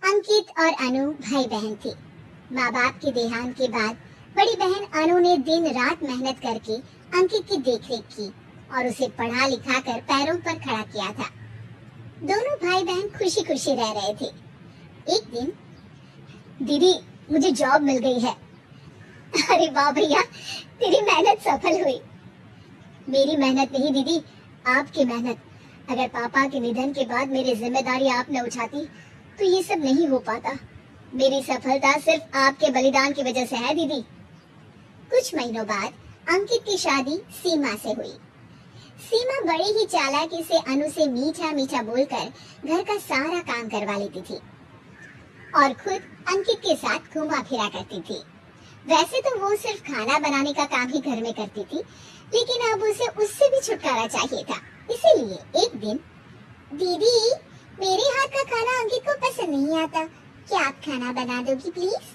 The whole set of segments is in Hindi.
अंकित और अनु भाई बहन थे। माँ बाप के देहांत के बाद बड़ी बहन अनु ने दिन रात मेहनत करके अंकित की देखरेख की और उसे पढ़ा लिखा कर पैरों पर खड़ा किया था। दोनों भाई बहन खुशी खुशी रह रहे थे। एक दिन, दीदी मुझे जॉब मिल गई है। अरे वाह भैया, तेरी मेहनत सफल हुई। मेरी मेहनत नहीं दीदी, आपकी मेहनत। अगर पापा के निधन के बाद मेरी जिम्मेदारी आपने उठाती तो ये सब नहीं हो पाता। मेरी सफलता सिर्फ आपके बलिदान की वजह से है दीदी। कुछ महीनों बाद अंकित की शादी सीमा से हुई। सीमा बड़ी ही चालाकी से अनु से मीठा मीठा बोलकर घर का सारा काम करवा लेती थी और खुद अंकित के साथ घूमा फिरा करती थी। वैसे तो वो सिर्फ खाना बनाने का काम ही घर में करती थी, लेकिन अब उसे उससे भी छुटकारा चाहिए था। इसीलिए एक दिन, दीदी मेरे हाथ का खाना अंकित को पसंद नहीं आता, क्या आप खाना बना दोगी प्लीज?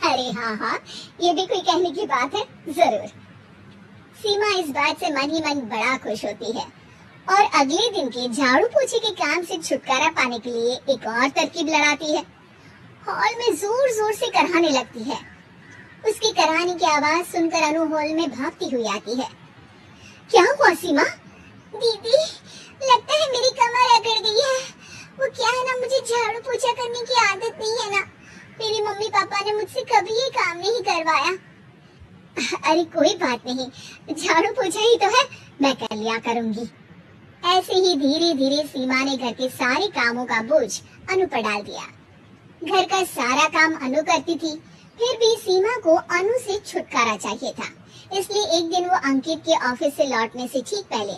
अरे हाँ, ये भी कोई कहने की बात है, जरूर। सीमा इस बात से मन ही मन बड़ा खुश होती है और अगले दिन के झाड़ू पोछे के काम से छुटकारा पाने के लिए एक और तरकीब लड़ाती है। हॉल में जोर जोर से कराहने लगती है। उसकी कराहने की आवाज सुनकर अनु हॉल में भागती हुई आती है। क्या हुआ सीमा? दीदी लगता है मेरी कमर अकड़ गई है। वो क्या है ना, मुझे झाड़ू पोछा करने की आदत नहीं है ना। मेरी मम्मी पापा ने मुझसे कभी ये काम नहीं करवाया। अरे कोई बात नहीं, झाड़ू पोछा ही तो है, मैं कर लिया करूंगी। ऐसे ही धीरे धीरे सीमा ने घर के सारे कामों का बोझ अनु पर डाल दिया। घर का सारा काम अनु करती थी, फिर भी सीमा को अनु से छुटकारा चाहिए था। इसलिए एक दिन वो अंकित के ऑफिस से लौटने से ठीक पहले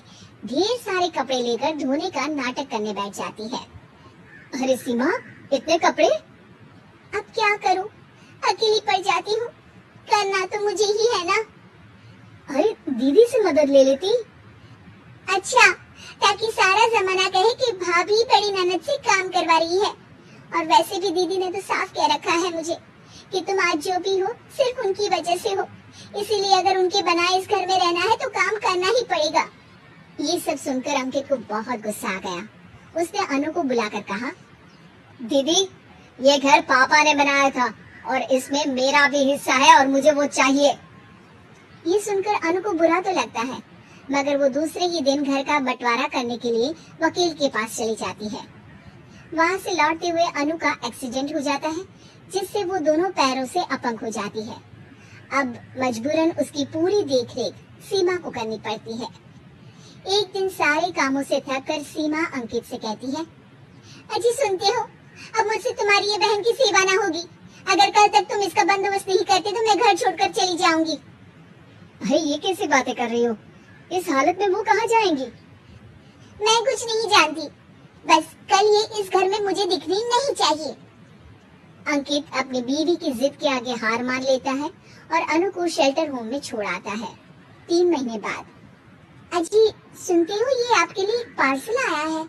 ढेर सारे कपड़े लेकर धोने का नाटक करने बैठ जाती है। अरे सीमा, इतने कपड़े? अब क्या करूं, अकेली पड़ जाती हूँ, करना तो मुझे ही है ना। अरे दीदी से मदद ले लेती। अच्छा, ताकि सारा जमाना कहे कि भाभी बड़ी ननद से काम करवा रही है। और वैसे भी दीदी ने तो साफ कह रखा है मुझे कि तुम आज जो भी हो सिर्फ उनकी वजह से हो, इसीलिए अगर उनके बनाए इस घर में रहना है तो काम करना ही पड़ेगा। ये सब सुनकर अंकित को बहुत गुस्सा आ गया। उसने अनु को बुलाकर कहा, दीदी ये घर पापा ने बनाया था और इसमें मेरा भी हिस्सा है और मुझे वो चाहिए। ये सुनकर अनु को बुरा तो लगता है, मगर वो दूसरे ही दिन घर का बंटवारा करने के लिए वकील के पास चली जाती है। वहाँ से लौटते हुए अनु का एक्सीडेंट हो जाता है, जिससे वो दोनों पैरों से अपंग हो जाती है। अब मजबूरन उसकी पूरी देखरेख सीमा को करनी पड़ती है। एक दिन सारे कामों से थक कर सीमा अंकित से कहती है, अजी सुनते हो, अब मुझसे तुम्हारी ये बहन की सेवा ना होगी। अगर कल तक तुम इसका बंदोबस्त नहीं करते तो मैं घर छोड़कर चली जाऊंगी। अरे ये कैसी बातें कर रही हो? इस हालत में वो कहाँ जाएंगी? मैं कुछ नहीं जानती, बस कल ये इस घर में मुझे दिखनी नहीं चाहिए। अंकित अपनी बीवी की जिद के आगे हार मान लेता है और अनु को शेल्टर होम में छोड़ आता है। 3 महीने बाद, अजी सुनते हो, ये आपके लिए एक पार्सल आया है,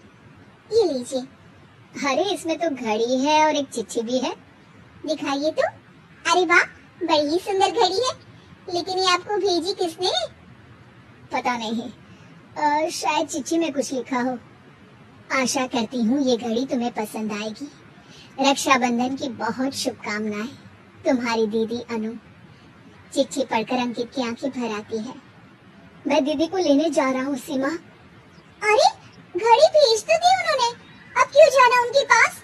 ये लीजिए। अरे इसमें तो घड़ी है और एक चिट्ठी भी है, दिखाइए तो। अरे वाह, बड़ी ही सुंदर घड़ी है, लेकिन ये आपको भेजी किसने? पता नहीं, शायद चिट्ठी में कुछ लिखा हो। आशा करती हूँ ये घड़ी तुम्हें पसंद आएगी। रक्षाबंधन की बहुत शुभकामनाएं, तुम्हारी दीदी अनु। चिट्ठी पढ़कर अंकित की आंखें भर आती है। मैं दीदी को लेने जा रहा हूँ सीमा। अरे घड़ी भेज तो दी उन्होंने, अब क्यों जाना उनके पास?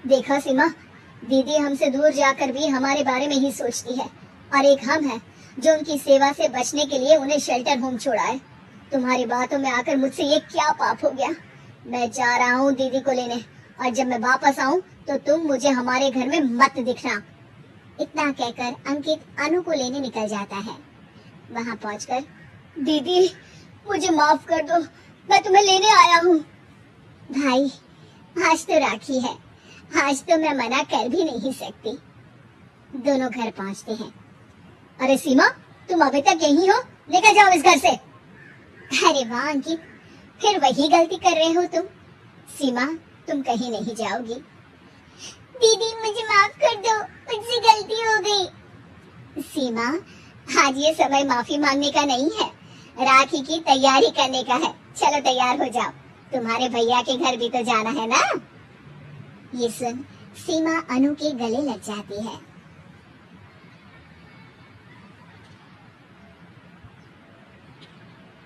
देखा सीमा, दीदी हमसे दूर जाकर भी हमारे बारे में ही सोचती है और एक हम है जो उनकी सेवा से बचने के लिए उन्हें शेल्टर होम छोड़ा है। तुम्हारी बातों में आकर मुझसे ये क्या पाप हो गया? मैं जा रहा हूँ दीदी को लेने, और जब मैं वापस आऊँ तो तुम मुझे हमारे घर में मत दिखना। इतना कहकर अंकित अनु को लेने निकल जाता है। वहाँ पहुँचकर, दीदी मुझे माफ कर दो, मैं तुम्हें लेने आया हूँ। भाई आज तो राखी है, आज तो मैं मना कर भी नहीं सकती। दोनों घर पहुँचते हैं। अरे सीमा, तुम अभी तक यहीं हो? निकल जाओ इस घर से। अरे वाह अंकित, फिर वही गलती कर रहे हो तुम। सीमा तुम कहीं नहीं जाओगी। दीदी मुझे माफ कर दो, मुझसे गलती हो गई। सीमा आज ये समय माफी मांगने का नहीं है, राखी की तैयारी करने का है। चलो तैयार हो जाओ, तुम्हारे भैया के घर भी तो जाना है ना। ये सुन सीमा अनु के गले लग जाती है